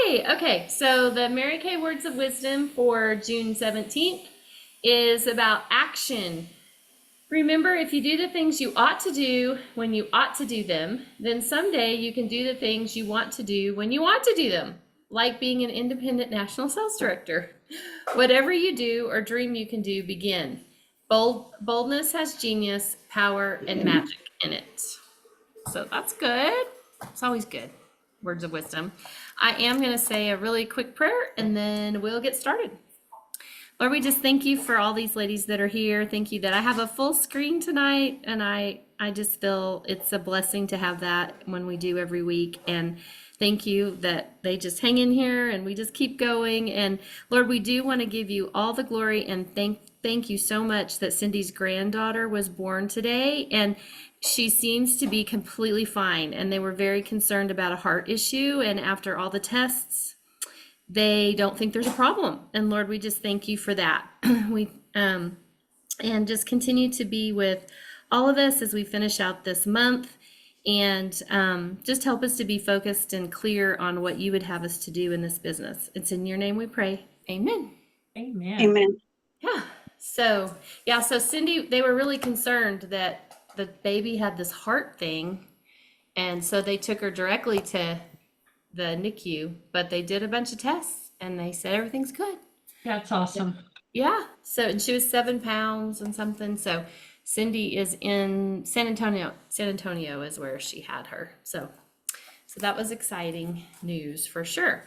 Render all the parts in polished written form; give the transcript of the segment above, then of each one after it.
Yay! Okay, so the Mary Kay Words of Wisdom for June 17th is about action. Remember, if you do the things you ought to do when you ought to do them, then someday you can do the things you want to do when you want to do them, like being an independent national sales director. Whatever you do or dream you can do, begin. Boldness has genius, power, and magic in it. So that's good. It's always good. Words of wisdom. I am going to say a really quick prayer and then we'll get started. Lord, we just thank you for all these ladies that are here. Thank you that I have a full screen tonight, and I just feel it's a blessing to have that when we do every week. And thank you that they just hang in here and we just keep going. And Lord, we do want to give you all the glory and thank you so much that Cindy's granddaughter was born today, and she seems to be completely fine. And they were very concerned about a heart issue, and after all the tests, they don't think there's a problem. And Lord, we just thank you for that. And just continue to be with all of us as we finish out this month, and just help us to be focused and clear on what you would have us to do in this business. It's in your name we pray. Amen. Amen. Amen. So Cindy, they were really concerned that the baby had this heart thing. And so they took her directly to the NICU, but they did a bunch of tests and they said everything's good. That's awesome. Yeah. So, and she was 7 pounds and something. So Cindy is in San Antonio. San Antonio is where she had her. So that was exciting news for sure.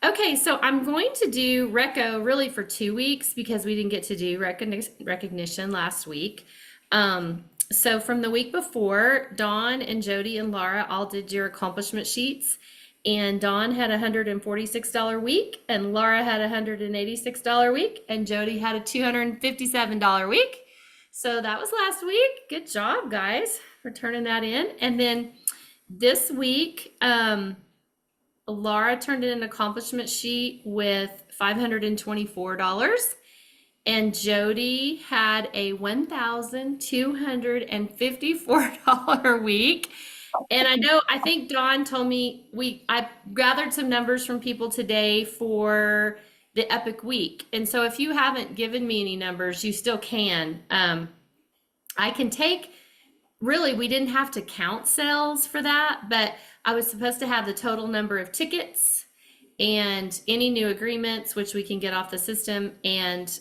Okay, so I'm going to do Reco really for 2 weeks because we didn't get to do recognition last week. So from the week before, Dawn and Jody and Laura all did your accomplishment sheets. And Dawn had a $146 week, and Laura had a $186 week, and Jody had a $257 week. So that was last week. Good job, guys, for turning that in. And then this week, Laura turned in an accomplishment sheet with $524, and Jody had a $1,254 week. And I think Dawn told me I gathered some numbers from people today for the Epic Week. And so if you haven't given me any numbers, you still can. I can take, really, we didn't have to count sales for that, but I was supposed to have the total number of tickets and any new agreements, which we can get off the system, and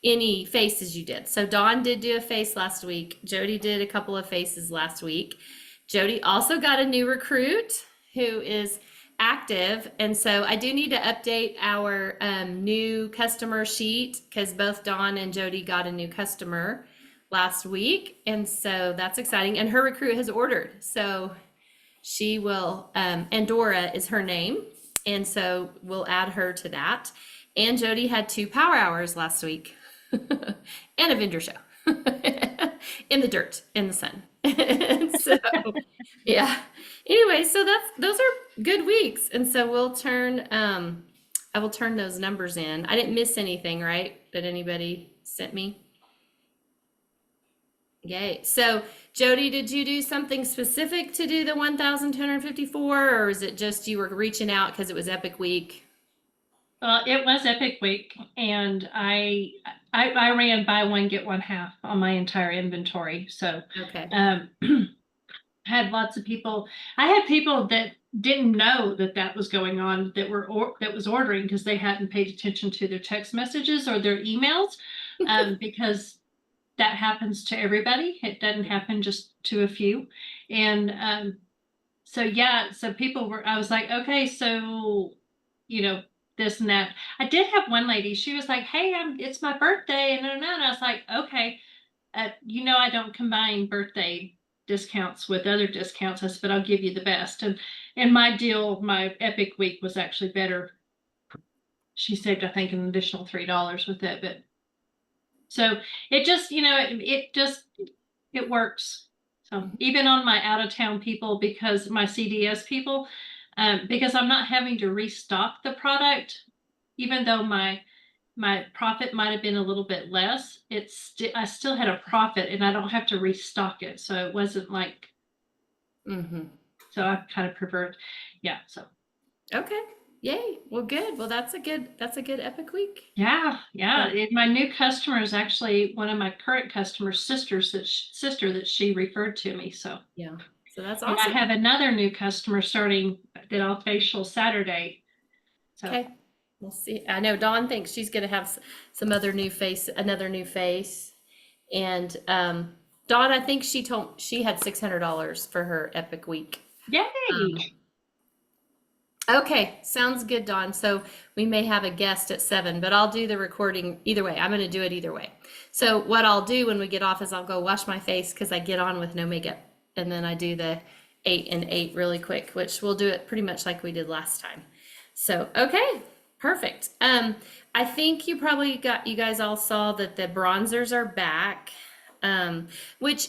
any faces you did. So Dawn did do a face last week. Jody did a couple of faces last week. Jody also got a new recruit who is active. And so I do need to update our new customer sheet because both Dawn and Jody got a new customer last week. And so that's exciting. And her recruit has ordered. So she will, and Dora is her name. And so we'll add her to that. And Jody had 2 power hours last week. And a vendor show in the dirt, in the sun. So yeah, anyway, so those are good weeks. And so we'll turn I will turn those numbers in. I didn't miss anything, right, that anybody sent me? Yay. So Jody, did you do something specific to do the 1,254, or is it just you were reaching out because it was Epic Week? It was Epic Week, and I ran buy one get one half on my entire inventory. So okay. Had lots of people. I had people that didn't know that was going on, that was ordering because they hadn't paid attention to their text messages or their emails, because that happens to everybody. It doesn't happen just to a few, and so yeah, so people were. I was like, okay, so this and that. I did have one lady, she was like, hey, it's my birthday, and I was like, okay, I don't combine birthday discounts with other discounts. I said, but I'll give you the best. And my deal, my Epic Week was actually better. She saved, I think, an additional $3 with it. But so it just, it works. So even on my out of town people, because my CDS people, because I'm not having to restock the product, even though my profit might have been a little bit less, I still had a profit, and I don't have to restock it. So it wasn't like, so I kind of preferred, yeah. So Okay. Yay. Well, good. Well, that's a good Epic week. Yeah, yeah. So, My new customer is actually one of my current customers' sister that she referred to me. So, yeah. So that's and I awesome. have another new customer starting that I'll facial Saturday. So, Okay. We'll see. I know Dawn thinks she's going to have some other new face, another new face. And Dawn, I think she told she had $600 for her Epic week. yay! Um, okay, sounds good, Dawn. So we may have a guest at 7, but I'll do the recording either way. I'm going to do it either way. So what I'll do when we get off is I'll go wash my face because I get on with no makeup, and then I do the 8 and 8 really quick, which we'll do it pretty much like we did last time. So okay, perfect. I think you guys all saw that the bronzers are back, which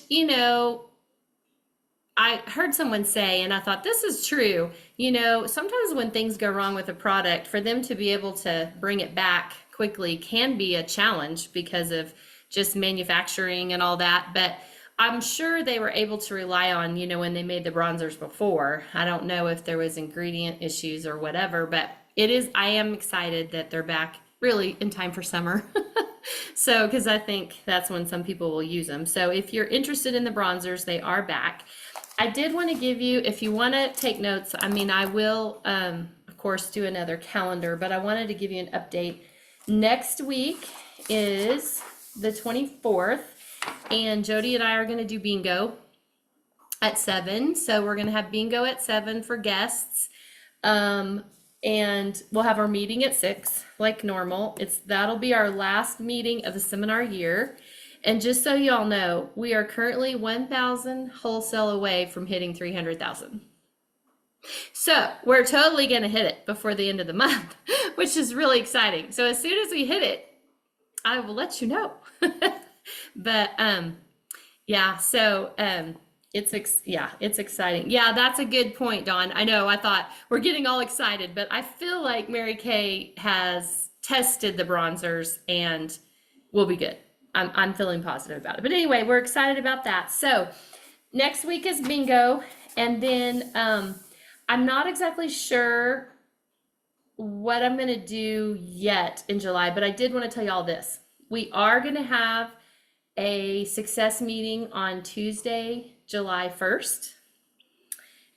I heard someone say, and I thought this is true. Sometimes when things go wrong with a product, for them to be able to bring it back quickly can be a challenge because of just manufacturing and all that. But I'm sure they were able to rely on, when they made the bronzers before. I don't know if there was ingredient issues or whatever, but I am excited that they're back really in time for summer. So, because I think that's when some people will use them. So if you're interested in the bronzers, they are back. I did want to give you, if you want to take notes, I mean, I will, of course, do another calendar, but I wanted to give you an update. Next week is the 24th, and Jody and I are going to do bingo at 7. So we're going to have bingo at 7 for guests. And we'll have our meeting at 6, like normal. That'll be our last meeting of the seminar year. And just so y'all know, we are currently 1,000 wholesale away from hitting 300,000. So we're totally going to hit it before the end of the month, which is really exciting. So as soon as we hit it, I will let you know. But yeah, so it's exciting. Yeah, that's a good point, Dawn. I know. I thought we're getting all excited, but I feel like Mary Kay has tested the bronzers and we'll be good. I'm feeling positive about it. But anyway, we're excited about that. So next week is bingo, and then I'm not exactly sure what I'm gonna do yet in July, but I did want to tell you all this. We are gonna have a success meeting on Tuesday, July 1st.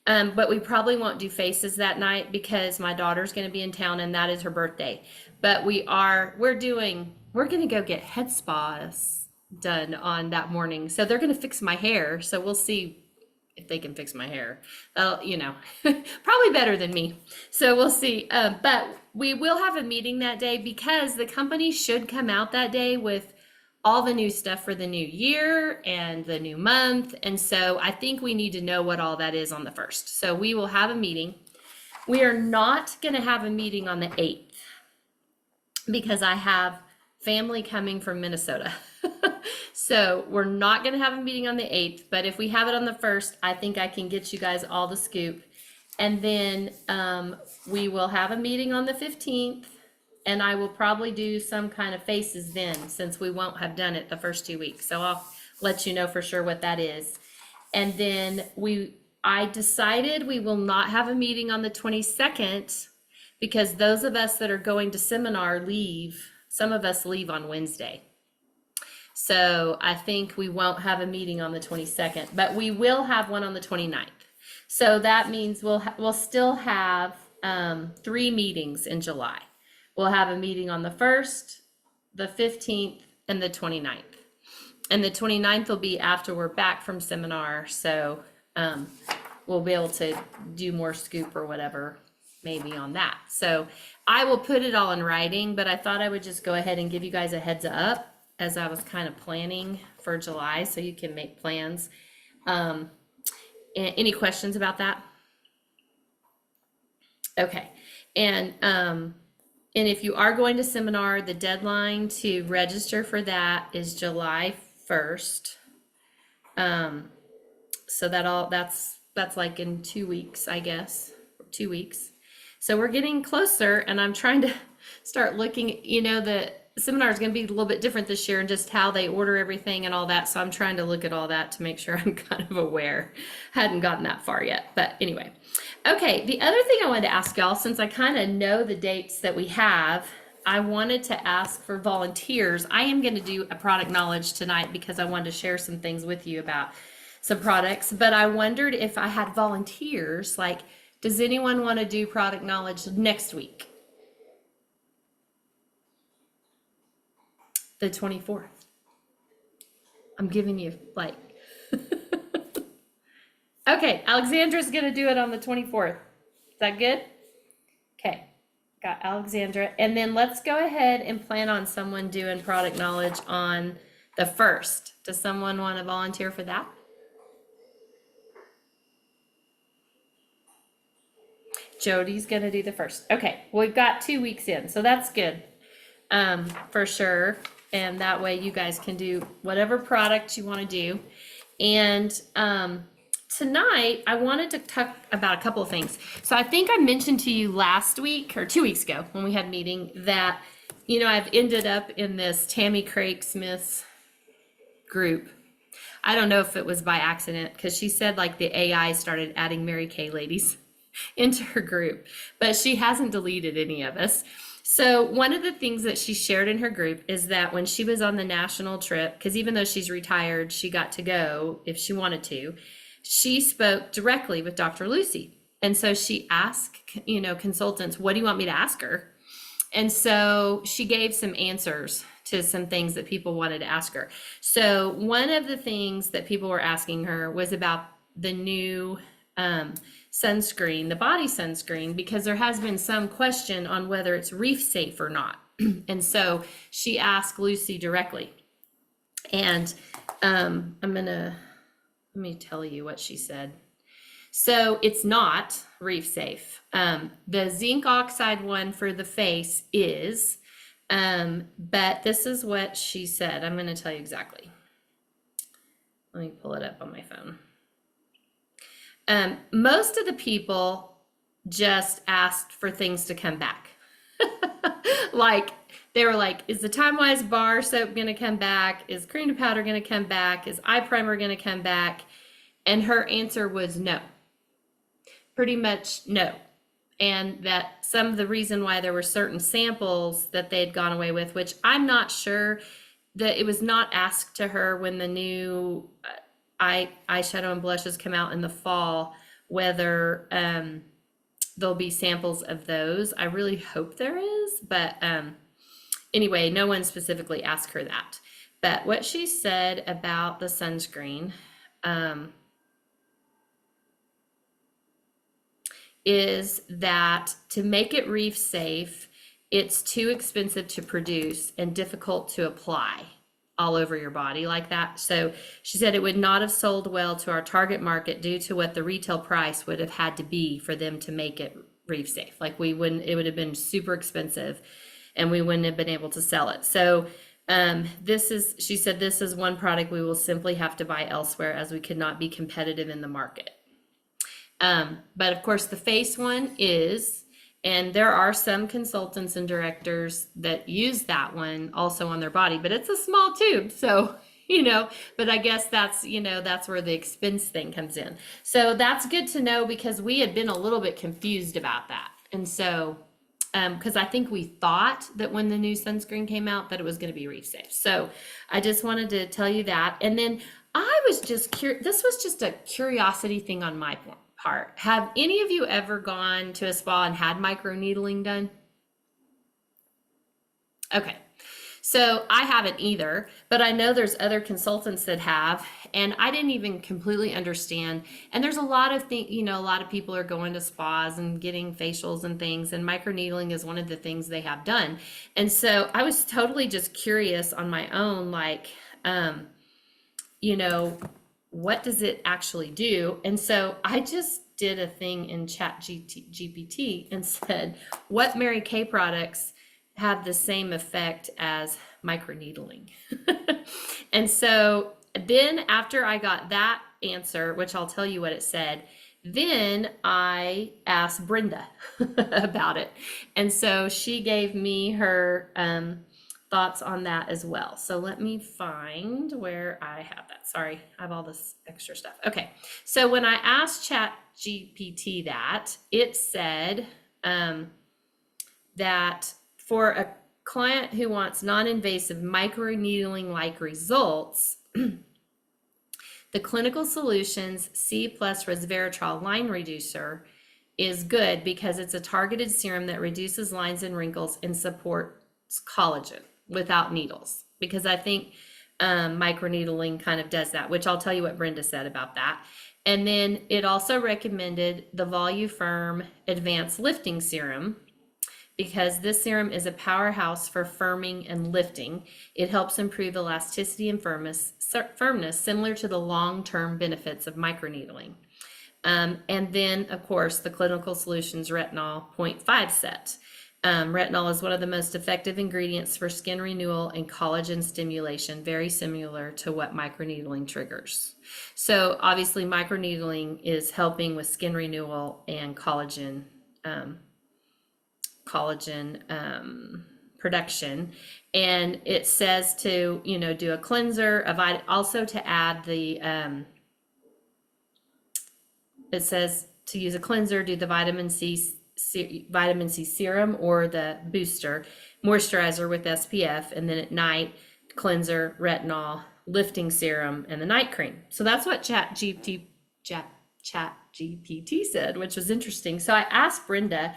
But we probably won't do faces that night because my daughter's going to be in town and that is her birthday. But we're going to go get head spas done on that morning. So they're going to fix my hair. So we'll see if they can fix my hair. Probably better than me. So we'll see. But we will have a meeting that day because the company should come out that day with all the new stuff for the new year and the new month. And so I think we need to know what all that is on the 1st. So we will have a meeting. We are not going to have a meeting on the 8th because I have family coming from Minnesota. So we're not going to have a meeting on the 8th, but if we have it on the 1st, I think I can get you guys all the scoop. And then we will have a meeting on the 15th. And I will probably do some kind of faces then, since we won't have done it the first 2 weeks. So I'll let you know for sure what that is. And then I decided we will not have a meeting on the 22nd because those of us that are going to seminar leave. Some of us leave on Wednesday. So I think we won't have a meeting on the 22nd, but we will have one on the 29th. So that means we'll still have 3 meetings in July. We'll have a meeting on the 1st, the 15th, and the 29th. And the 29th will be after we're back from seminar. So we'll be able to do more scoop or whatever maybe on that. So I will put it all in writing, but I thought I would just go ahead and give you guys a heads up as I was kind of planning for July so you can make plans. Any questions about that? Okay. And if you are going to seminar, the deadline to register for that is July 1st. So that's like in 2 weeks, I guess, 2 weeks. So we're getting closer, and I'm trying to start looking, seminar is going to be a little bit different this year and just how they order everything and all that. So I'm trying to look at all that to make sure I'm kind of aware. Hadn't gotten that far yet, but anyway. Okay, the other thing I wanted to ask y'all, since I kind of know the dates that we have, I wanted to ask for volunteers. I am going to do a product knowledge tonight because I wanted to share some things with you about some products, but I wondered if I had volunteers, like, does anyone want to do product knowledge next week? The 24th. I'm giving you like, okay, Alexandra's gonna do it on the 24th. Is that good? Okay, got Alexandra. And then let's go ahead and plan on someone doing product knowledge on the 1st. Does someone want to volunteer for that? Jody's gonna do the 1st. Okay, we've got 2 weeks in, so that's good, for sure. And that way you guys can do whatever product you want to do. And tonight I wanted to talk about a couple of things. So I think I mentioned to you last week or 2 weeks ago when we had a meeting that, you know, I've ended up in this Tammy Craig Smith's group. I don't know if it was by accident because she said like the AI started adding Mary Kay ladies into her group, but she hasn't deleted any of us. So one of the things that she shared in her group is that when she was on the national trip, because even though she's retired, she got to go if she wanted to, she spoke directly with Dr. Lucy. And so she asked, you know, consultants, what do you want me to ask her? And so she gave some answers to some things that people wanted to ask her. So one of the things that people were asking her was about the new sunscreen, the body sunscreen, because there has been some question on whether it's reef safe or not. And so she asked Lucy directly. And let me tell you what she said. So it's not reef safe. The zinc oxide one for the face is, but this is what she said. I'm going to tell you exactly. Let me pull it up on my phone. Most of the people just asked for things to come back. Like, they were like, is the Time Wise bar soap going to come back? Is cream to powder going to come back? Is eye primer going to come back? And her answer was no. Pretty much no. And that some of the reason why there were certain samples that they'd gone away with, which I'm not sure that it was not asked to her when the new eyeshadow and blushes come out in the fall, whether there'll be samples of those. I really hope there is, but anyway, no one specifically asked her that. But what she said about the sunscreen is that to make it reef safe, it's too expensive to produce and difficult to apply all over your body like that. So she said it would not have sold well to our target market due to what the retail price would have had to be for them to make it reef safe. Like it would have been super expensive and we wouldn't have been able to sell it. So she said this is one product we will simply have to buy elsewhere as we could not be competitive in the market. But of course the face one is, and there are some consultants and directors that use that one also on their body, but it's a small tube. So, you know, but I guess that's, you know, that's where the expense thing comes in. So that's good to know because we had been a little bit confused about that. And so, because I think we thought that when the new sunscreen came out that it was going to be reef safe. So I just wanted to tell you that. And then I was just curious, this was just a curiosity thing on my part. Have any of you ever gone to a spa and had microneedling done? Okay, so I haven't either, but I know there's other consultants that have, and I didn't even completely understand. And there's a lot of things, you know, a lot of people are going to spas and getting facials and things, and microneedling is one of the things they have done. And so I was totally just curious on my own, like, you know, what does it actually do? And so I just did a thing in GPT and said, what Mary Kay products have the same effect as microneedling? And so then after I got that answer, which I'll tell you what it said, then I asked Brenda about it. And so she gave me her thoughts on that as well. So let me find where I have that. Sorry, I have all this extra stuff. Okay, so when I asked ChatGPT that, it said that for a client who wants non-invasive microneedling-like results, the Clinical Solutions C+ resveratrol line reducer is good because it's a targeted serum that reduces lines and wrinkles and supports collagen without needles. Because I think microneedling kind of does that, which I'll tell you what Brenda said about that. And then it also recommended the VoluFirm Advanced Lifting Serum, because this serum is a powerhouse for firming and lifting. It helps improve elasticity and firmness, similar to the long-term benefits of microneedling. And then, of course, the Clinical Solutions Retinol 0.5 set. Retinol is one of the most effective ingredients for skin renewal and collagen stimulation, very similar to what microneedling triggers. So obviously microneedling is helping with skin renewal and collagen production. And it says to, do a cleanser, also to add the, it says to use a cleanser, do the vitamin C serum or the booster moisturizer with SPF, and then at night cleanser, retinol, lifting serum, and the night cream. So that's what ChatGPT said, which was interesting. So I asked Brenda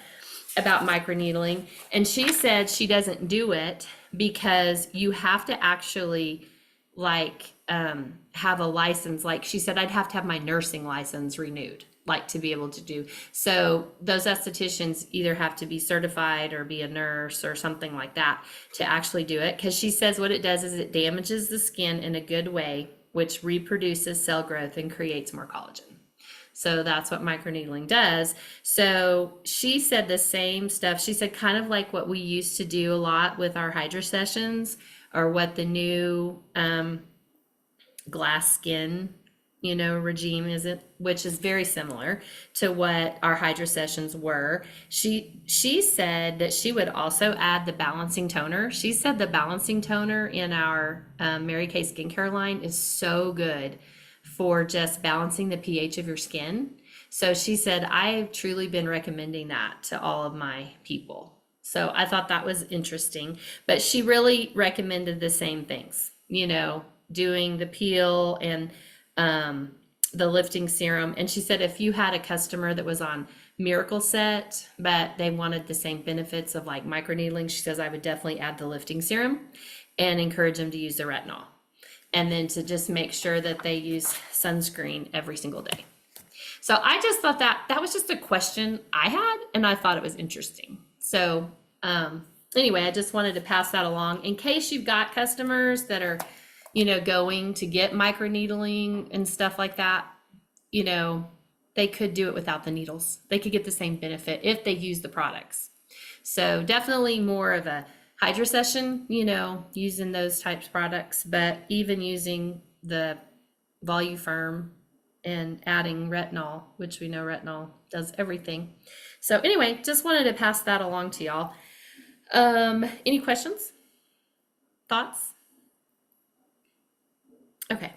about microneedling, and she said she doesn't do it because you have to actually have a license. Like she said, I'd have to have my nursing license renewed, to be able to do. So those estheticians either have to be certified or be a nurse or something like that to actually do it. Because she says what it does is it damages the skin in a good way, which reproduces cell growth and creates more collagen. So that's what microneedling does. So she said the same stuff. She said kind of like what we used to do a lot with our hydra sessions, or what the new glass skin regime is, it, which is very similar to what our hydra sessions were. She said that she would also add the balancing toner. She said the balancing toner in our Mary Kay skincare line is so good for just balancing the pH of your skin. So she said, I've truly been recommending that to all of my people. So I thought that was interesting, but she really recommended the same things, doing the peel and the lifting serum. And she said, if you had a customer that was on Miracle Set, but they wanted the same benefits of microneedling, she says, I would definitely add the lifting serum and encourage them to use the retinol. And then to just make sure that they use sunscreen every single day. So I just thought that was just a question I had, and I thought it was interesting. So anyway, I just wanted to pass that along in case you've got customers that are, going to get microneedling and stuff like that. They could do it without the needles. They could get the same benefit if they use the products. So definitely more of a hydra session, using those types of products, but even using the VoluFirm and adding retinol, which we know retinol does everything. So anyway, just wanted to pass that along to y'all. Any questions? Thoughts? Okay.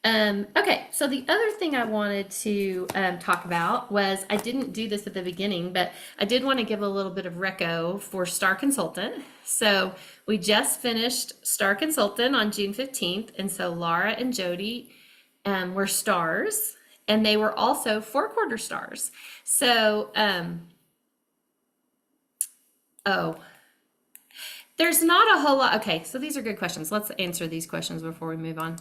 Okay, so the other thing I wanted to talk about was, I didn't do this at the beginning, but I did want to give a little bit of reco for Star Consultant. So we just finished Star Consultant on June 15th, and so Laura and Jody were stars, and they were also 4-quarter stars. So, there's not a whole lot. Okay, so these are good questions. Let's answer these questions before we move on.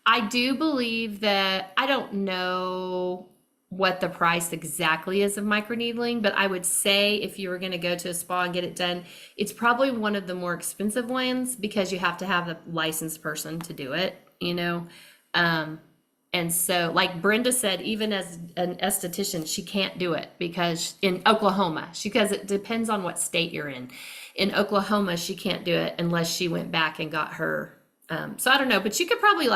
I do believe that, I don't know what the price exactly is of microneedling, but I would say if you were going to go to a spa and get it done, it's probably one of the more expensive ones because you have to have a licensed person to do it, and so like Brenda said, even as an esthetician, she can't do it because in Oklahoma, because it depends on what state you're in. In Oklahoma, she can't do it unless she went back and got her. So I don't know, but you could probably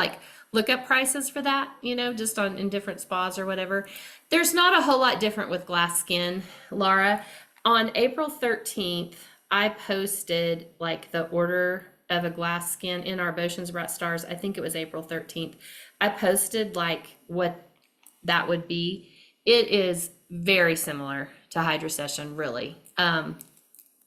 look up prices for that, just in different spas or whatever. There's not a whole lot different with glass skin, Laura. On April 13th, I posted like the order of a glass skin in our Botions Brought Stars. I think it was April 13th. I posted like what that would be. It is very similar to Hydrosession, really.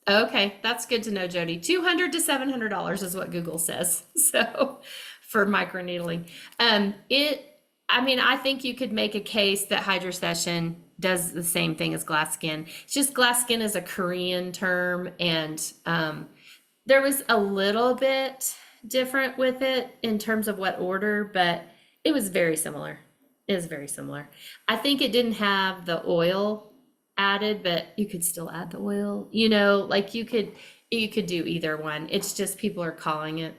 Okay, that's good to know, Jody. $200 to $700 is what Google says. So for microneedling, I mean, I think you could make a case that Hydrosession does the same thing as glass skin. It's just glass skin is a Korean term, and there was a little bit different with it in terms of what order, but it was very similar. It is very similar. I think it didn't have the oil added, but you could still add the oil. You know, like you could do either one. It's just people are calling it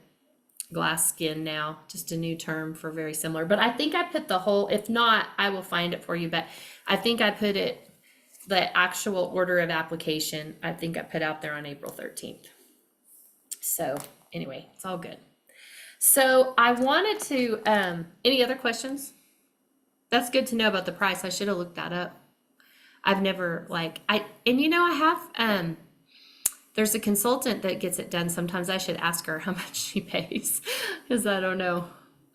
glass skin now, just a new term for very similar. But I think I put the whole, if not, I will find it for you, but I think I put it, the actual order of application, I think I put out there on April 13th. So anyway, it's all good. So I wanted to, any other questions? That's good to know about the price. I should have looked that up. I've never and you know, I have, there's a consultant that gets it done. Sometimes I should ask her how much she pays because I don't know.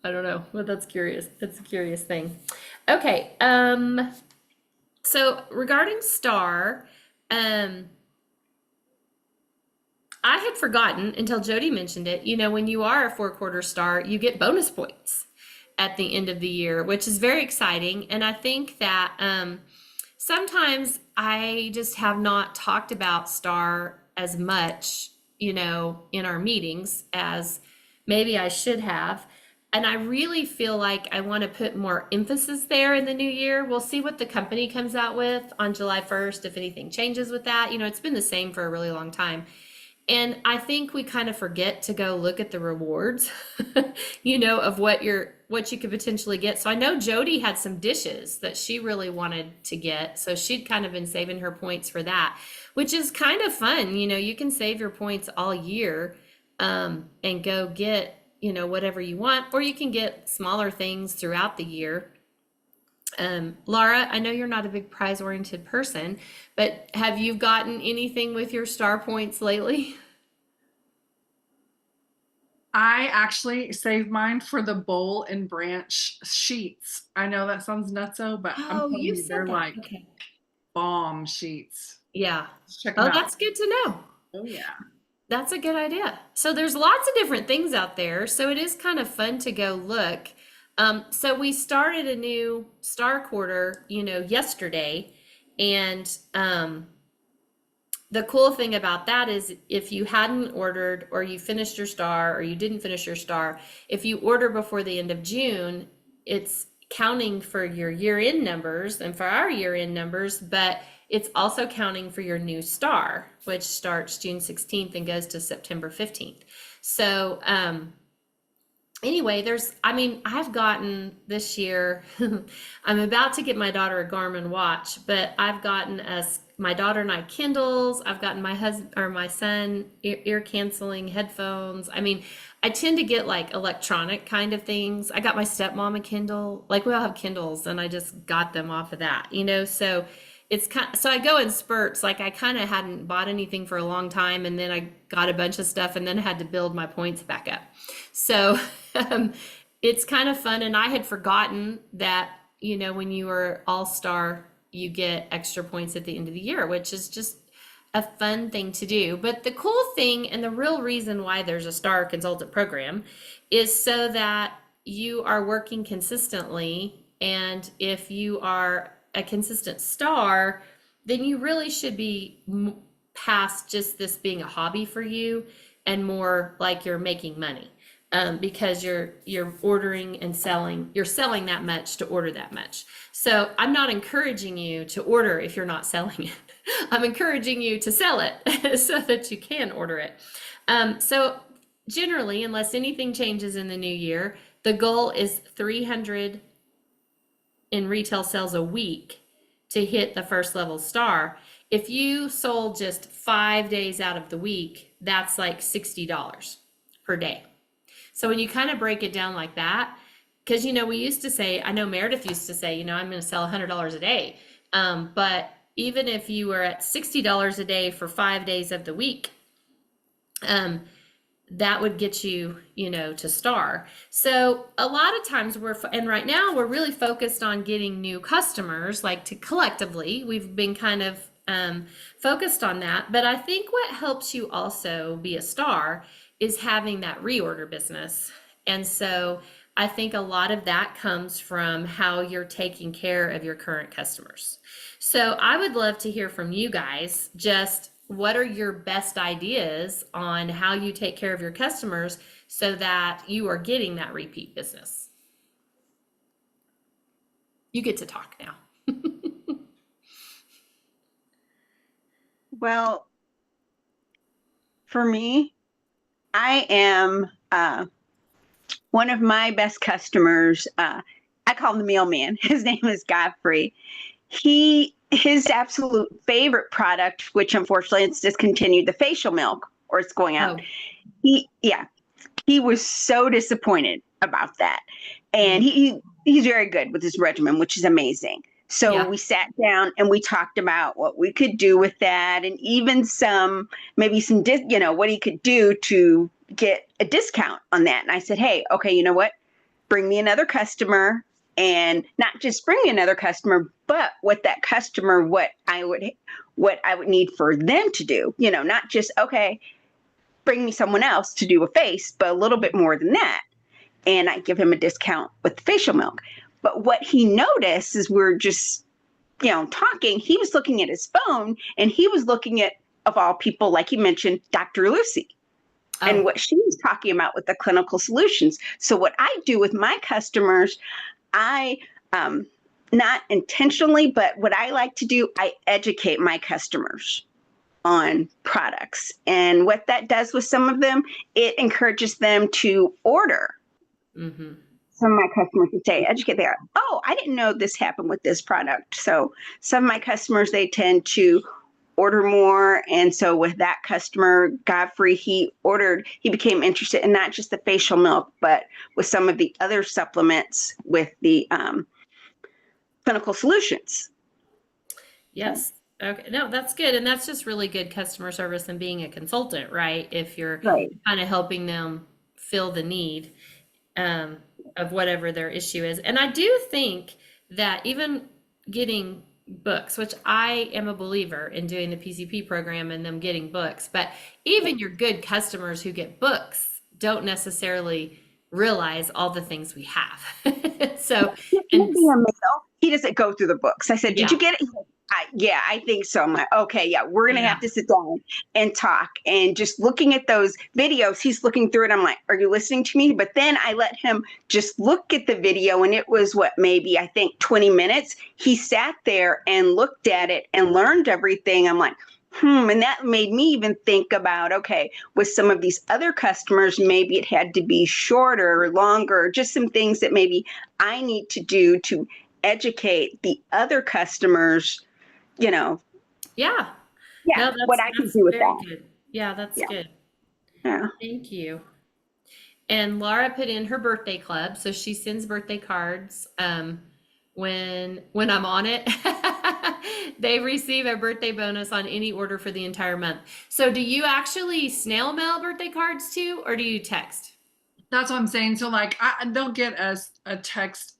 But that's curious. That's a curious thing. Okay. So regarding STAR, I had forgotten until Jody mentioned it. You know, when you are a 4-quarter star, you get bonus points at the end of the year, which is very exciting. And I think that sometimes I just have not talked about STAR as much, you know, in our meetings as maybe I should have. And I really feel like I want to put more emphasis there in the new year. We'll see what the company comes out with on July 1st, if anything changes with that. You know, it's been the same for a really long time. And I think we kind of forget to go look at the rewards, you know, of what you could potentially get. So I know Jody had some dishes that she really wanted to get. So she'd kind of been saving her points for that, which is kind of fun. You know, you can save your points all year and go get, you know, whatever you want, or you can get smaller things throughout the year. Laura, I know you're not a big prize oriented person, but have you gotten anything with your star points lately? I actually saved mine for the bowl and branch sheets. I know that sounds nutso, but I'm telling You you, said they're that. like Okay. bomb sheets. Yeah. Check them Oh, out. that's good to know. Oh yeah. That's a good idea. So there's lots of different things out there. So it is kind of fun to go look. So we started a new star quarter, you know, yesterday. And the cool thing about that is if you hadn't ordered or you finished your star or you didn't finish your star, if you order before the end of June, it's counting for your year-end numbers and for our year-end numbers, but it's also counting for your new star, which starts June 16th and goes to September 15th. So anyway, I've gotten this year, I'm about to get my daughter a Garmin watch, but I've gotten my daughter and I Kindles. I've gotten my husband or my son ear canceling headphones. I mean, I tend to get like electronic kind of things. I got my stepmom a Kindle. Like we all have Kindles, and I just got them off of that, you know. So so I go in spurts. Like I kind of hadn't bought anything for a long time, and then I got a bunch of stuff, and then I had to build my points back up. So it's kind of fun, and I had forgotten that, you know, when you are all-star, you get extra points at the end of the year, which is just a fun thing to do. But the cool thing and the real reason why there's a star consultant program is so that you are working consistently. And if you are a consistent star, then you really should be past just this being a hobby for you and more like you're making money. Because you're ordering and selling, you're selling that much to order that much. So I'm not encouraging you to order if you're not selling it. I'm encouraging you to sell it so that you can order it. So generally, unless anything changes in the new year, the goal is 300 in retail sales a week to hit the first level star. If you sold just 5 days out of the week, that's like $60 per day. So when you kind of break it down like that, because, you know, we used to say, I know Meredith used to say, you know, I'm going to sell $100 a day. But even if you were at $60 a day for 5 days of the week, that would get you, to star. So a lot of times and right now we're really focused on getting new customers, like collectively, we've been kind of focused on that. But I think what helps you also be a star is having that reorder business. And so I think a lot of that comes from how you're taking care of your current customers. So I would love to hear from you guys, just what are your best ideas on how you take care of your customers so that you are getting that repeat business? You get to talk now. Well, for me, I am one of my best customers. I call him the mailman. His name is Godfrey. His absolute favorite product, which unfortunately it's discontinued, the facial milk, or it's going out. Oh. He was so disappointed about that. And he's very good with his regimen, which is amazing. So we sat down and we talked about what we could do with that, and even what he could do to get a discount on that. And I said, hey, okay, you know what? Bring me another customer, and not just bring me another customer, but what I would need for them to do, not just, okay, bring me someone else to do a face, but a little bit more than that. And I give him a discount with the facial milk. But what he noticed is we're just, talking, he was looking at his phone, and he was looking at, of all people, like he mentioned, Dr. Lucy. And what she was talking about with the clinical solutions. So what I do with my customers, I, not intentionally, but what I like to do, I educate my customers on products. And what that does with some of them, it encourages them to order. Mm-hmm. Some of my customers would say, educate there. Oh, I didn't know this happened with this product. So some of my customers, they tend to order more. And so with that customer, Godfrey, he became interested in not just the facial milk, but with some of the other supplements with the clinical solutions. Yes. Okay. No, that's good. And that's just really good customer service and being a consultant, right? If you're kind of helping them fill the need of whatever their issue is. And I do think that even getting books, which I am a believer in doing the PCP program and them getting books, but even your good customers who get books don't necessarily realize all the things we have. So, he doesn't go through the books. I said, did you get it? I think so. I'm like, okay, we're going to have to sit down and talk. And just looking at those videos, he's looking through it. I'm like, are you listening to me? But then I let him just look at the video, and it was maybe I think 20 minutes. He sat there and looked at it and learned everything. I'm like, and that made me even think about, okay, with some of these other customers, maybe it had to be shorter or longer, just some things that maybe I need to do to educate the other customers, no, what I can do with that. Good. Yeah, that's good. Yeah. Thank you. And Laura put in her birthday club, so she sends birthday cards when I'm on it. They receive a birthday bonus on any order for the entire month. So do you actually snail mail birthday cards too, or do you text? That's what I'm saying. So like I don't get a text,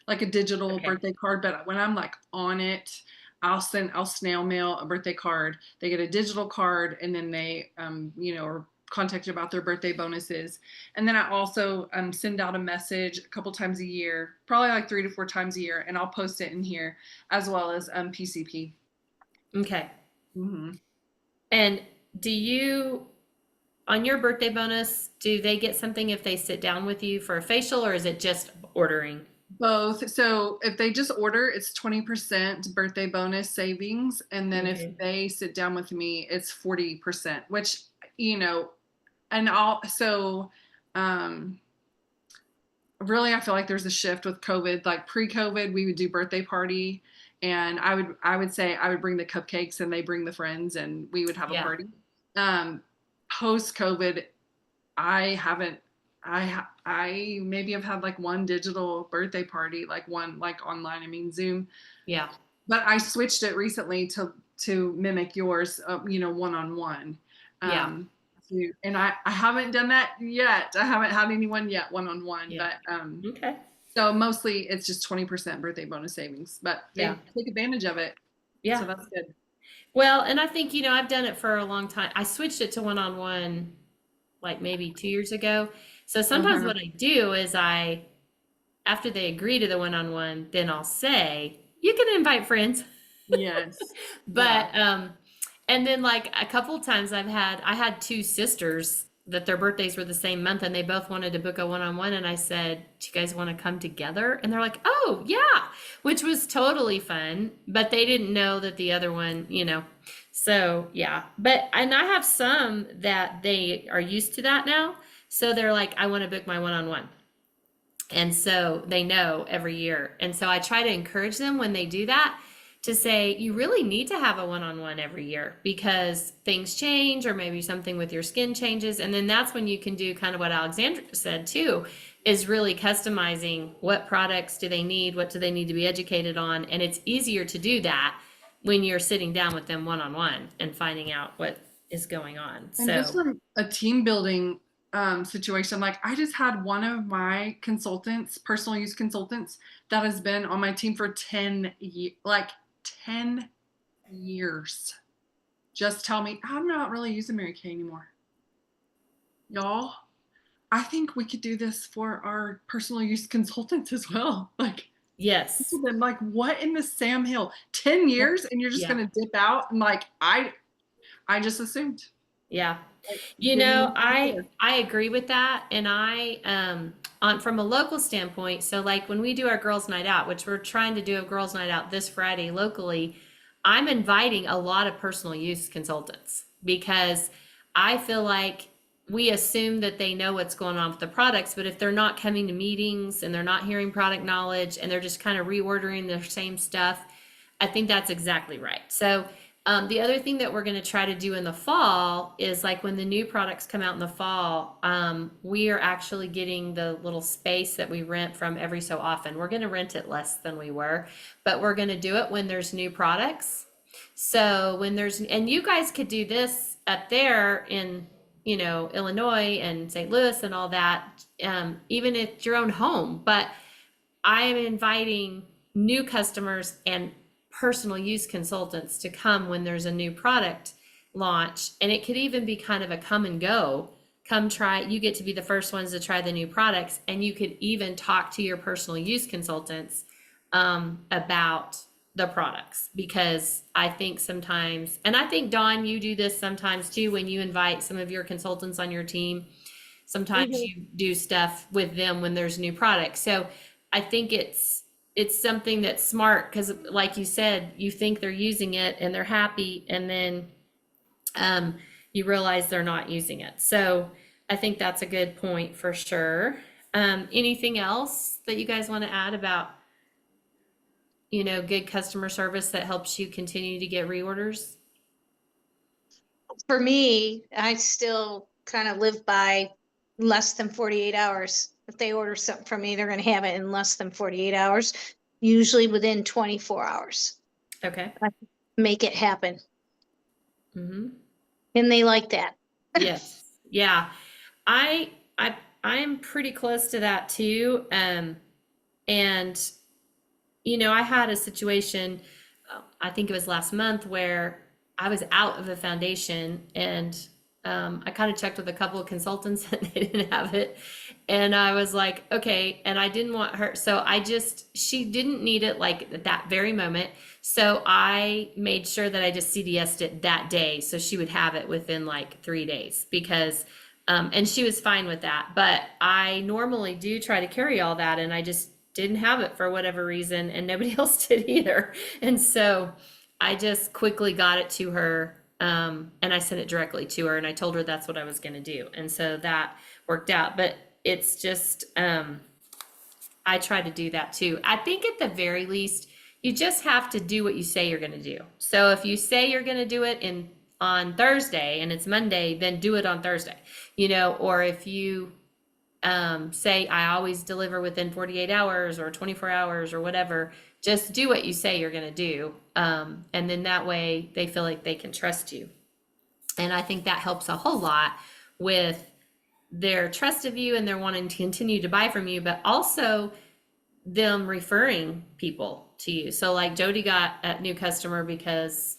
like a digital birthday card, but when I'm like on it, I'll snail mail a birthday card. They get a digital card, and then they are contacted about their birthday bonuses. And then I also send out a message a couple times a year, probably like 3 to 4 times a year, and I'll post it in here as well as PCP. Okay. Mm-hmm. And do you, on your birthday bonus, do they get something if they sit down with you for a facial, or is it just ordering? Both. So if they just order, it's 20% birthday bonus savings. And then if they sit down with me, it's 40%, which, and really, I feel like there's a shift with COVID. Like pre-COVID, we would do birthday party, and I would say I would bring the cupcakes and they bring the friends, and we would have a party. Post-COVID, I maybe have had like one digital birthday party, like one like online. I mean Zoom. Yeah. But I switched it recently to mimic yours. One-on-one. to. And I haven't done that yet. I haven't had anyone yet one-on-one, Yeah. but Okay. so mostly it's just 20% birthday bonus savings, but they Yeah. take advantage of it. Yeah. So that's good. Well, and I think, I've done it for a long time. I switched it to one-on-one like maybe 2 years ago. So sometimes what I do is after they agree to the one-on-one, then I'll say, you can invite friends. Yes. But and then like a couple of times I had two sisters that their birthdays were the same month and they both wanted to book a one-on-one, and I said, do you guys want to come together? And they're like, oh yeah, which was totally fun, but they didn't know that the other one, so yeah. And I have some that they are used to that now, so they're like, I want to book my one-on-one. And so they know every year. And so I try to encourage them when they do that to say, you really need to have a one-on-one every year because things change, or maybe something with your skin changes. And then that's when you can do kind of what Alexandra said too, is really customizing what products do they need, what do they need to be educated on. And it's easier to do that when you're sitting down with them one-on-one and finding out what is going on. And just from a team building situation, like I just had one of my consultants, personal use consultants, that has been on my team for 10 years, like 10 years, just tell me, I'm not really using Mary Kay anymore. Y'all, I think we could do this for our personal use consultants as well. Like, yes, them, like, what in the Sam Hill? 10 years and you're just Yeah. gonna dip out? And like, I just assumed. yeah. Like, I agree with that. And from a local standpoint, so like when we do our girls' night out, which we're trying to do a girls' night out this Friday locally, I'm inviting a lot of personal use consultants because I feel like we assume that they know what's going on with the products, but if they're not coming to meetings and they're not hearing product knowledge and they're just kind of reordering their same stuff, I think that's exactly right. So the other thing that we're going to try to do in the fall is like when the new products come out in the fall, we are actually getting the little space that we rent from every so often. We're going to rent it less than we were, but we're going to do it when there's new products. So and you guys could do this up there in, Illinois and St. Louis and all that, even at your own home. But I am inviting new customers and personal use consultants to come when there's a new product launch. And it could even be kind of a come and go. Come try, you get to be the first ones to try the new products. And you could even talk to your personal use consultants about the products, because I think sometimes, and I think Dawn, you do this sometimes too, when you invite some of your consultants on your team, sometimes you do stuff with them when there's new products. So I think it's something that's smart because like you said, you think they're using it and they're happy, and then you realize they're not using it. So I think that's a good point for sure. Anything else that you guys want to add about, good customer service that helps you continue to get reorders? For me, I still kind of live by less than 48 hours. If they order something from me, they're going to have it in less than 48 hours, usually within 24 hours. Okay. Make it happen. Mm-hmm. And they like that. Yes. Yeah. I'm pretty close to that too. And I had a situation, I think it was last month, where I was out of the foundation, and I kind of checked with a couple of consultants and they didn't have it. And I was like, okay. And I didn't want her. So she didn't need it like at that very moment. So I made sure that I just CDS'd it that day, so she would have it within like 3 days, because and she was fine with that. But I normally do try to carry all that, and I just didn't have it for whatever reason, and nobody else did either. And so I just quickly got it to her, and I sent it directly to her, and I told her that's what I was going to do. And so that worked out. But it's just, I try to do that too. I think at the very least, you just have to do what you say you're going to do. So if you say you're going to do it on Thursday and it's Monday, then do it on Thursday, or if you say I always deliver within 48 hours or 24 hours or whatever, just do what you say you're going to do. And then that way they feel like they can trust you. And I think that helps a whole lot with their trust of you and they're wanting to continue to buy from you, but also them referring people to you. So like Jody got a new customer because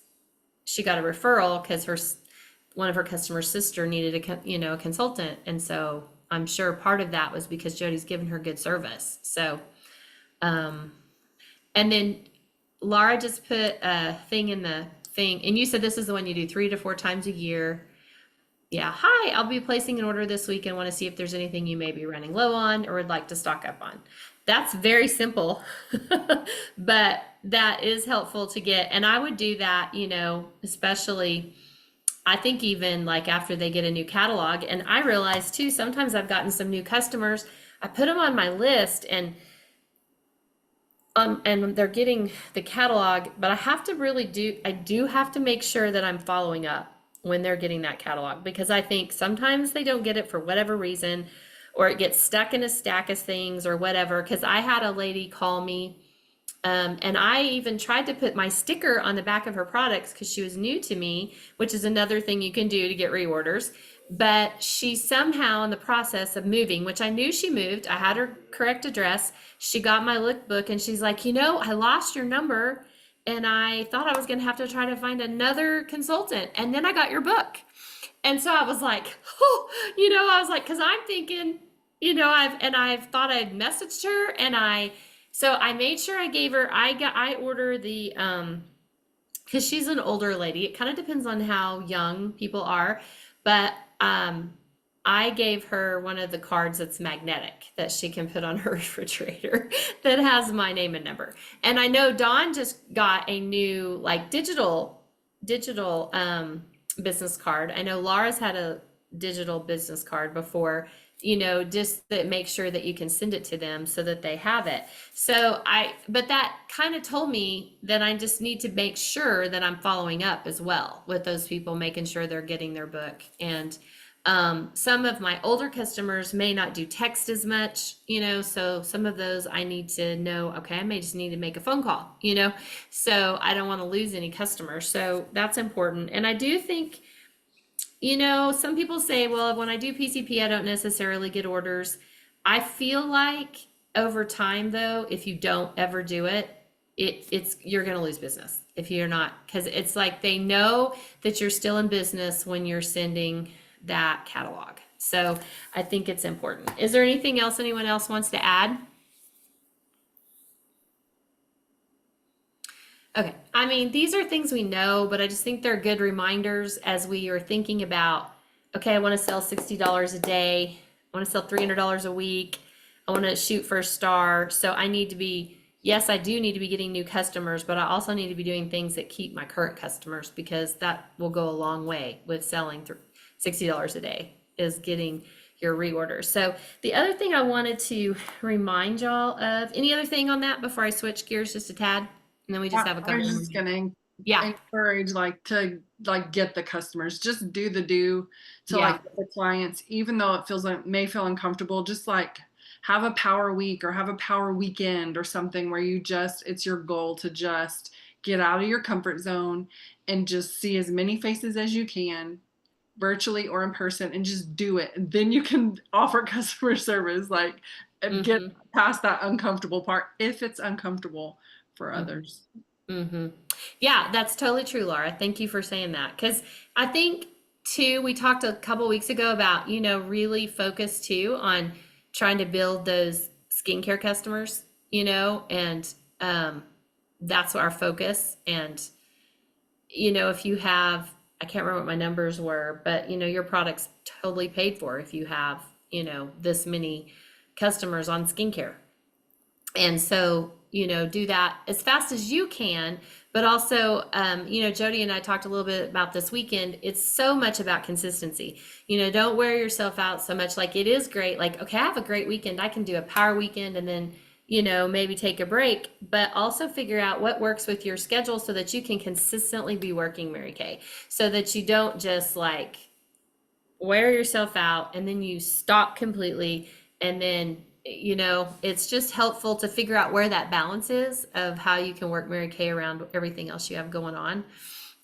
she got a referral because one of her customer's sister needed a consultant. And so I'm sure part of that was because Jody's given her good service. So, and then Laura just put a thing in the thing, and you said this is the one you do 3 to 4 times a year. Yeah. Hi, I'll be placing an order this week and want to see if there's anything you may be running low on or would like to stock up on. That's very simple, but that is helpful to get. And I would do that, especially I think even like after they get a new catalog. And I realize too, sometimes I've gotten some new customers. I put them on my list and they're getting the catalog, but I do have to make sure that I'm following up when they're getting that catalog, because I think sometimes they don't get it for whatever reason, or it gets stuck in a stack of things or whatever. Because I had a lady call me, and I even tried to put my sticker on the back of her products because she was new to me, which is another thing you can do to get reorders. But she somehow in the process of moving, which I knew she moved, I had her correct address. She got my lookbook and she's like, I lost your number and I thought I was going to have to try to find another consultant. And then I got your book. And so I was like, cause I'm thinking, I've thought I'd messaged her so I made sure I gave her, I ordered the, cause she's an older lady. It kind of depends on how young people are, but, I gave her one of the cards that's magnetic that she can put on her refrigerator that has my name and number. And I know Dawn just got a new like digital business card. I know Laura's had a digital business card before, just that make sure that you can send it to them so that they have it. But that kind of told me that I just need to make sure that I'm following up as well with those people, making sure they're getting their book. And some of my older customers may not do text as much, so some of those I need to know, okay, I may just need to make a phone call, so I don't want to lose any customers. So that's important. And I do think, some people say, well, when I do PCP, I don't necessarily get orders. I feel like over time though, if you don't ever do it, you're going to lose business if you're not, because it's like they know that you're still in business when you're sending that catalog. So I think it's important. Is there anything else anyone else wants to add? Okay. I mean, these are things we know, but I just think they're good reminders as we are thinking about, okay, I want to sell $60 a day. I want to sell $300 a week. I want to shoot for a star. So I need to be, yes, I do need to be getting new customers, but I also need to be doing things that keep my current customers, because that will go a long way with selling $60 a day is getting your reorders. So the other thing I wanted to remind y'all of, any other thing on that before I switch gears just a tad? And then we just have a couple. I was just gonna Yeah. encourage to get the customers, just do to Yeah. get the clients, even though it may feel uncomfortable, just like have a power week or have a power weekend or something where it's your goal to just get out of your comfort zone and just see as many faces as you can, virtually or in person, and just do it. And then you can offer customer service, and get past that uncomfortable part if it's uncomfortable for others. Yeah, that's totally true, Laura. Thank you for saying that. Because I think too, we talked a couple weeks ago about, really focus too on trying to build those skincare customers, and that's our focus. And, if you have, I can't remember what my numbers were, but your product's totally paid for if you have, this many customers on skincare. And so, do that as fast as you can, but also, Jody and I talked a little bit about this weekend. It's so much about consistency. Don't wear yourself out so much. Like, it is great. Like, okay, I have a great weekend. I can do a power weekend and then, maybe take a break, but also figure out what works with your schedule so that you can consistently be working, Mary Kay, so that you don't just wear yourself out and then you stop completely. And then, it's just helpful to figure out where that balance is of how you can work Mary Kay around everything else you have going on.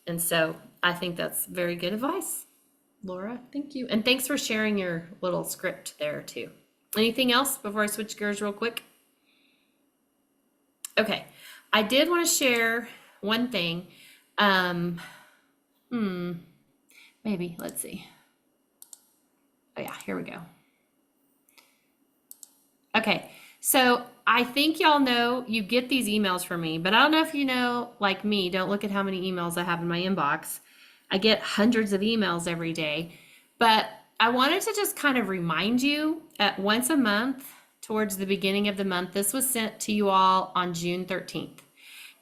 And so I think that's very good advice. Laura, thank you. And thanks for sharing your little script there too. Anything else before I switch gears real quick? Okay, I did want to share one thing. Maybe, let's see. Oh yeah, here we go. Okay, so I think y'all know you get these emails from me, but I don't know if you know, like me, don't look at how many emails I have in my inbox. I get hundreds of emails every day, but I wanted to just kind of remind you at once a month towards the beginning of the month. This was sent to you all on June 13th.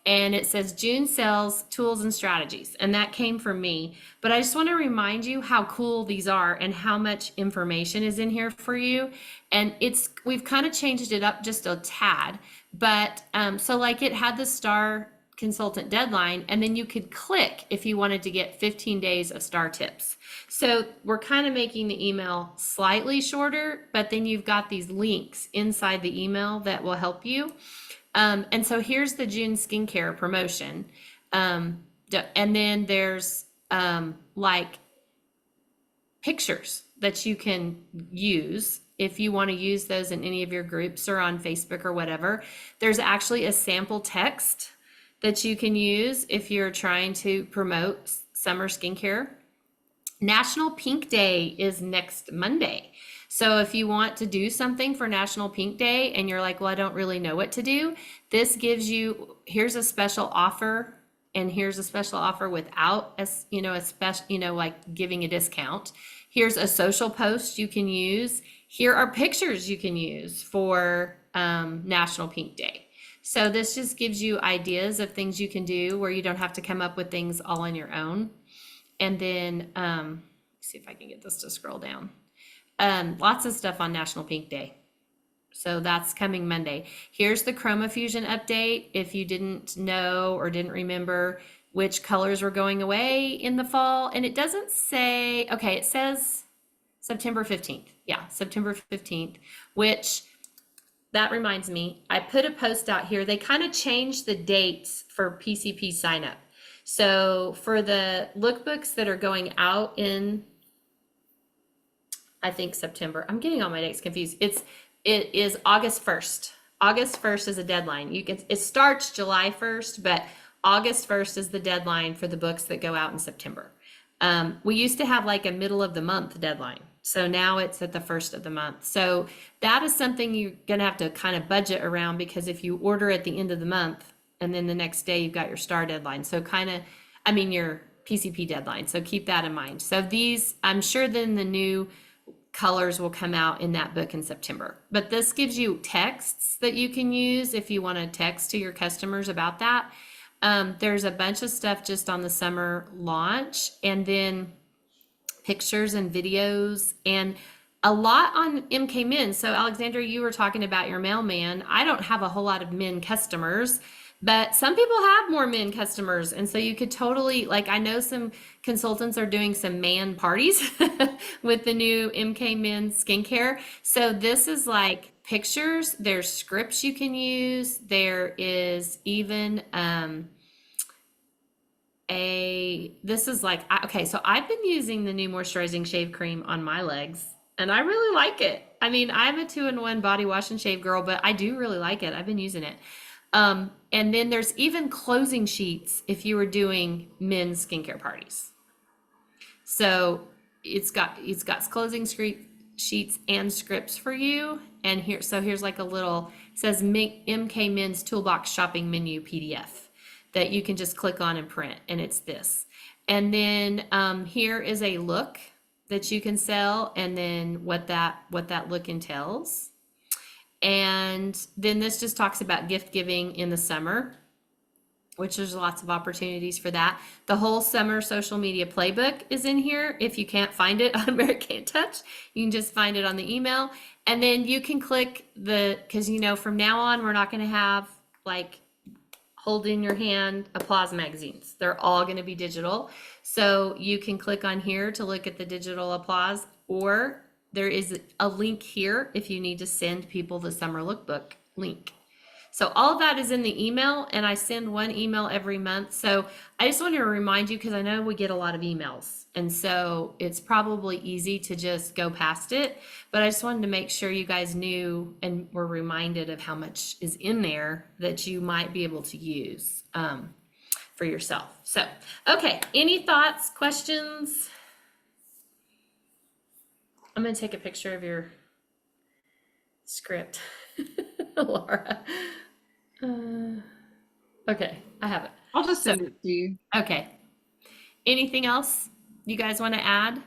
And it says June sales, tools, and strategies. And that came from me. But I just want to remind you how cool these are and how much information is in here for you. And we've kind of changed it up just a tad. But so like it had the star consultant deadline, and then you could click if you wanted to get 15 days of star tips. So we're kind of making the email slightly shorter, but then you've got these links inside the email that will help you. And so here's the June skincare promotion. And then there's like pictures that you can use if you want to use those in any of your groups or on Facebook or whatever. There's actually a sample text that you can use if you're trying to promote summer skincare. National Pink Day is next Monday. So if you want to do something for National Pink Day and you're like, well, I don't really know what to do, this gives you, here's a special offer, and here's a special offer without a special, like giving a discount. Here's a social post you can use. Here are pictures you can use for National Pink Day. So this just gives you ideas of things you can do where you don't have to come up with things all on your own. And then, see if I can get this to scroll down. Lots of stuff on National Pink Day. So that's coming Monday. Here's the Chroma Fusion update. If you didn't know or didn't remember which colors were going away in the fall, and it doesn't say, okay, it says September 15th. Yeah, September 15th, which that reminds me, I put a post out here. They kind of changed the dates for PCP sign up. So for the lookbooks that are going out in, I think September, I'm getting all my dates confused. It is August 1st. August 1st is a deadline. It starts July 1st, but August 1st is the deadline for the books that go out in September. We used to have like a middle of the month deadline. So now it's at the first of the month. So that is something you're going to have to kind of budget around, because if you order at the end of the month and then the next day you've got your star deadline. So your PCP deadline. So keep that in mind. So these, I'm sure then the new colors will come out in that book in September. But this gives you texts that you can use if you want to text to your customers about that. There's a bunch of stuff just on the summer launch, and then pictures and videos, and a lot on MK Men. So Alexandra, you were talking about your mailman. I don't have a whole lot of men customers, but some people have more men customers. And so you could totally, like, I know some consultants are doing some man parties with the new MK Men skincare. So this is like pictures, there's scripts you can use. There is even, this is like, okay, so I've been using the new moisturizing shave cream on my legs, and I really like it. I mean, I'm a 2-in-1 body wash and shave girl, but I do really like it. I've been using it. And then there's even closing sheets if you were doing men's skincare parties. So it's got closing sheets and scripts for you. And here's like a little, it says MK Men's Toolbox Shopping Menu PDF that you can just click on and print, and it's this. And then here is a look that you can sell, and then what that look entails. And then this just talks about gift giving in the summer, which there's lots of opportunities for that. The whole summer social media playbook is in here. If you can't find it on Mary Kay Touch, you can just find it on the email. And then you can click because from now on, we're not going to have like hold in your hand applause magazines. They're all going to be digital. So you can click on here to look at the digital applause, or there is a link here if you need to send people the summer lookbook link. So all of that is in the email, and I send one email every month. So I just wanted to remind you, because I know we get a lot of emails, and so it's probably easy to just go past it. But I just wanted to make sure you guys knew and were reminded of how much is in there that you might be able to use for yourself. So, okay, any thoughts, questions? I'm going to take a picture of your script, Laura. Okay, I have it. I'll just send it to you. Okay. Anything else you guys want to add?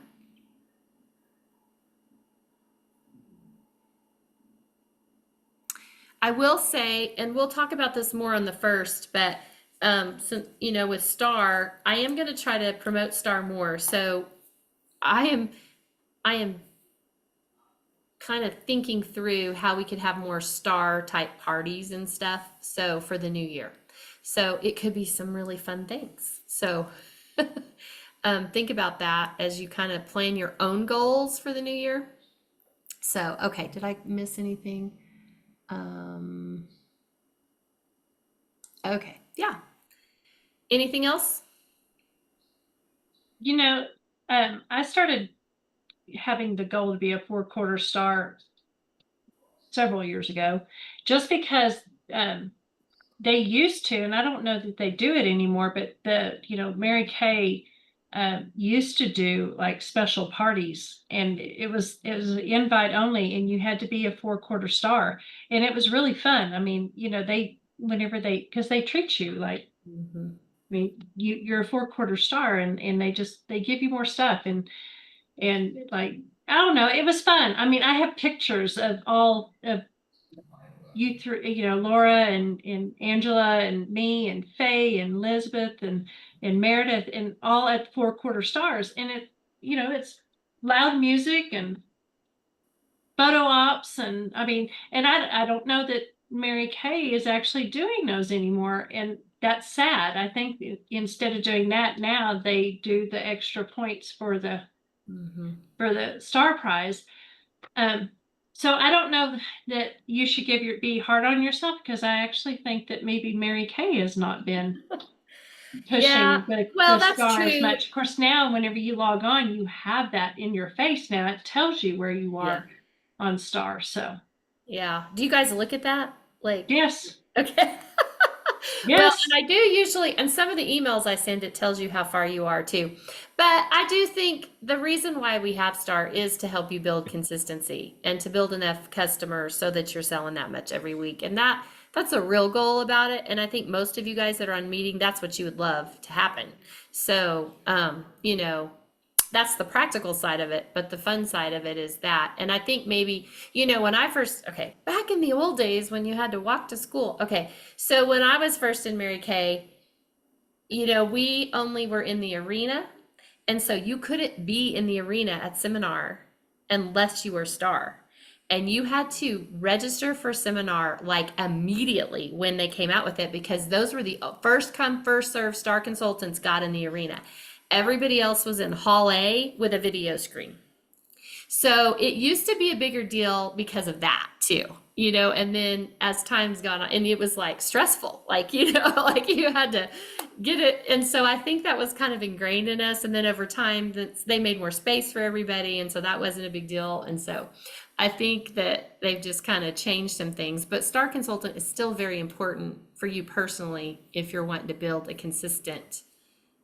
I will say, and we'll talk about this more on the first, but so, you know, with Star, I am going to try to promote Star more. So I am kind of thinking through how we could have more Star type parties and stuff. So for the new year. So it could be some really fun things. So think about that as you kind of plan your own goals for the new year. So, okay, did I miss anything? Okay, yeah. Anything else? You know, I started having the goal to be a 4-quarter star several years ago, just because they used to, and I don't know that they do it anymore, but Mary Kay used to do like special parties, and it was invite only, and you had to be a 4-quarter star, and it was really fun. I mean, because they treat you like, Mm-hmm. I mean, you're a 4-quarter star, and they give you more stuff, and like, I don't know, it was fun. I mean, I have pictures of all of you three, Laura and Angela and me and Faye and Elizabeth and Meredith, and all at 4-quarter stars. And it's loud music and photo ops. And I mean, and I don't know that Mary Kay is actually doing those anymore. And that's sad. I think instead of doing that now, they do the extra points for the star prize. So I don't know that you should be hard on yourself, because I actually think that maybe Mary Kay has not been pushing Yeah, the that's star as true. much. Of course, now whenever you log on, you have that in your face now. It tells you where you are on star. So yeah. Do you guys look at that? Like, yes. okay. Well, Yes. and I do usually, and some of the emails I send, it tells you how far you are too. But I do think the reason why we have Star is to help you build consistency and to build enough customers so that you're selling that much every week. And that's a real goal about it. And I think most of you guys that are on meeting, that's what you would love to happen. So, that's the practical side of it, but the fun side of it is that. And I think maybe, when I first, back in the old days when you had to walk to school. Okay, so when I was first in Mary Kay, we only were in the arena. And so you couldn't be in the arena at seminar unless you were Star. And you had to register for seminar like immediately when they came out with it, because those were the first come, first serve Star consultants got in the arena. Everybody else was in Hall A with a video screen. So it used to be a bigger deal because of that too, and then as time's gone on, and it was like stressful, like, like you had to get it. And so I think that was kind of ingrained in us. And then over time they made more space for everybody. And so that wasn't a big deal. And so I think that they've just kind of changed some things, but Star Consultant is still very important for you personally if you're wanting to build a consistent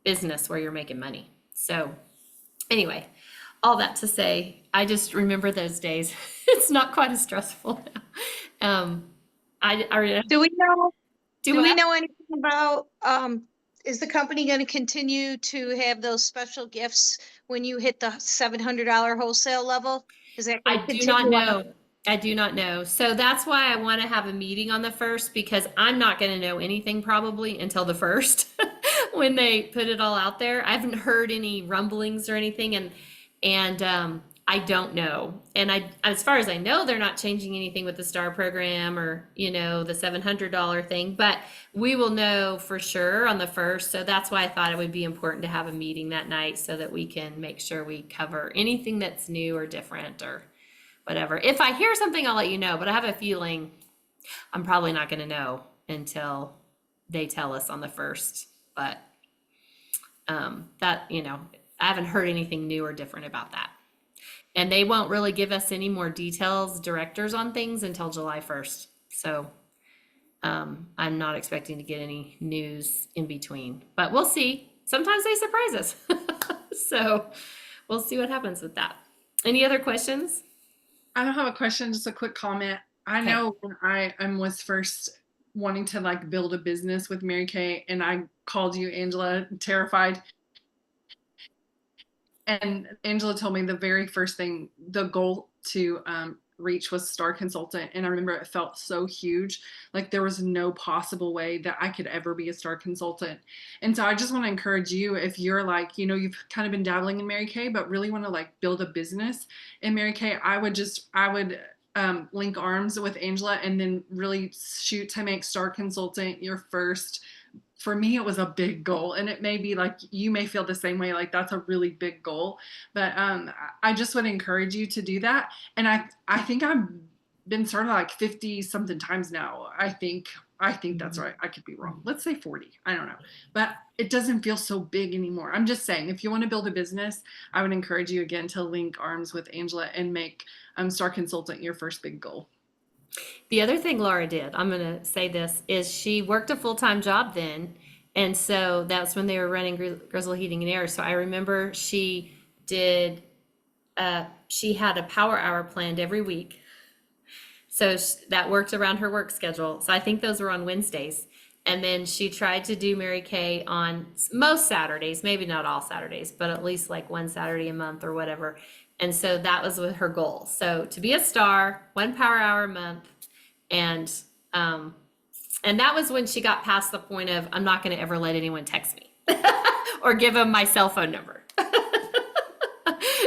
business where you're making money. So anyway, all that to say, I just remember those days. It's not quite as stressful now. Do we know? Do we what? know anything about? Is the company going to continue to have those special gifts when you hit the $700 wholesale level? Is that going to I do continue not on? know. I do not know. So that's why I want to have a meeting on the 1st, because I'm not going to know anything probably until the 1st when they put it all out there. I haven't heard any rumblings or anything, and I don't know. And as far as I know, they're not changing anything with the Star program or, the $700 thing, but we will know for sure on the 1st. So that's why I thought it would be important to have a meeting that night so that we can make sure we cover anything that's new or different or whatever. If I hear something, I'll let you know, but I have a feeling I'm probably not going to know until they tell us on the 1st, but that, I haven't heard anything new or different about that. And they won't really give us any more details, directors on things until July 1st. So I'm not expecting to get any news in between, but we'll see. Sometimes they surprise us. So we'll see what happens with that. Any other questions? I don't have a question, just a quick comment. I Okay. know when I was first wanting to like build a business with Mary Kay, and I called you, Angela, terrified. And Angela told me the very first thing, the goal to reach was star consultant. And I remember it felt so huge. Like there was no possible way that I could ever be a star consultant. And so I just want to encourage you, if you're like, you've kind of been dabbling in Mary Kay, but really want to like build a business in Mary Kay, I would link arms with Angela and then really shoot to make star consultant your first. For me, it was a big goal, and it may be like you may feel the same way, like that's a really big goal, but I just would encourage you to do that. And I think I've been started like 50 something times now. I think that's right. I could be wrong. Let's say 40. I don't know, but it doesn't feel so big anymore. I'm just saying, if you want to build a business, I would encourage you again to link arms with Angela and make star consultant your first big goal. The other thing Laura did, I'm going to say this, is she worked a full-time job then. And so that's when they were running Grizzle Heating and Air. So I remember she had a power hour planned every week. So that worked around her work schedule. So I think those were on Wednesdays. And then she tried to do Mary Kay on most Saturdays, maybe not all Saturdays, but at least like one Saturday a month or whatever. And so that was her goal. So to be a star, 1 power hour a month. And that was when she got past the point of, I'm not going to ever let anyone text me or give them my cell phone number.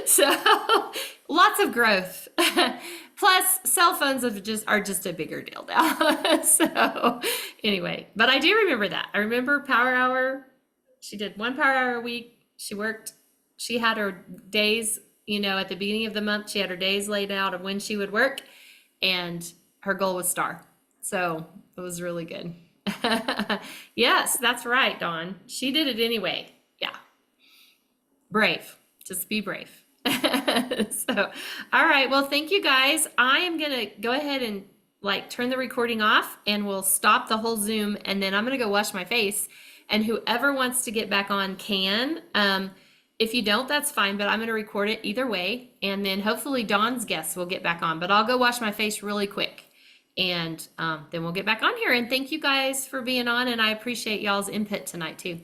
So lots of growth. Plus cell phones are just a bigger deal now. So anyway, but I do remember that. I remember power hour. She did 1 power hour a week. She had her days, at the beginning of the month, she had her days laid out of when she would work, and her goal was star. So it was really good. Yes, that's right, Dawn. She did it anyway. Yeah. Brave. Just be brave. So, all right. Well, thank you guys. I am going to go ahead and turn the recording off, and we'll stop the whole Zoom, and then I'm going to go wash my face, and whoever wants to get back on can. If you don't, that's fine, but I'm going to record it either way. And then hopefully Dawn's guests will get back on, but I'll go wash my face really quick. And then we'll get back on here. And thank you guys for being on. And I appreciate y'all's input tonight too.